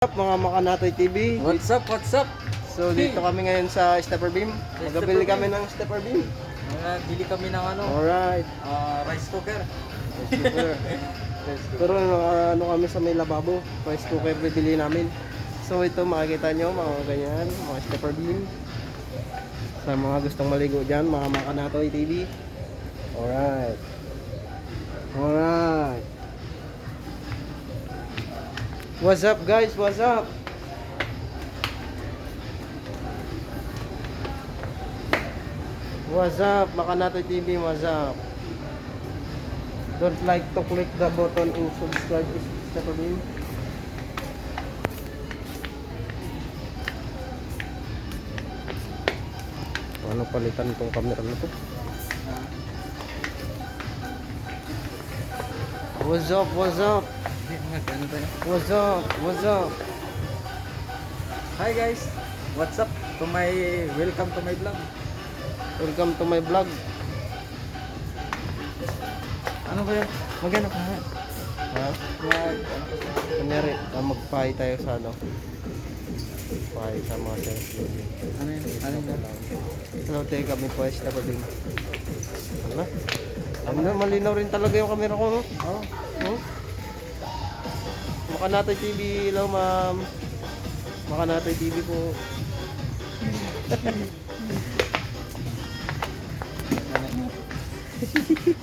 What's up mga Makanatoy TV? What's up? What's up? So dito kami ngayon sa Stepper Beam. Magabili kami ng Stepper Beam. Bili kami ng Alright. rice cooker. Super. Pero ano kami sa may lababo. Rice cooker bibili namin. So ito makikita nyo mga ganyan, mga Stepper Beam. Sa mga gustong maligo dyan, mga Makanatoy TV. Alright. Alright. What's up guys? What's up? What's up? Makanatoy TV, what's up? Don't like to click the button and subscribe to Stepper Beam. Ano palitan tong camera na to? What's up? What's up? What's up? What's up? Hi guys. What's up? Welcome to my vlog. Welcome to my vlog. Ano ba yan? Magano ka nga? Ha? Kunyari, magpahay tayo sa ano? Pahay sa mga sales. Ano yun? Ano yun? Hello, tayo kami po ay Stepper Beam. Ano? Ano, malinaw rin talaga yung camera ko, no? Oh. No? Makanatoy TV, hello ma'am. Makanatoy TV po.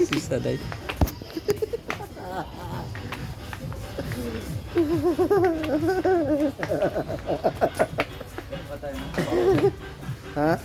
Sisaday. Ha?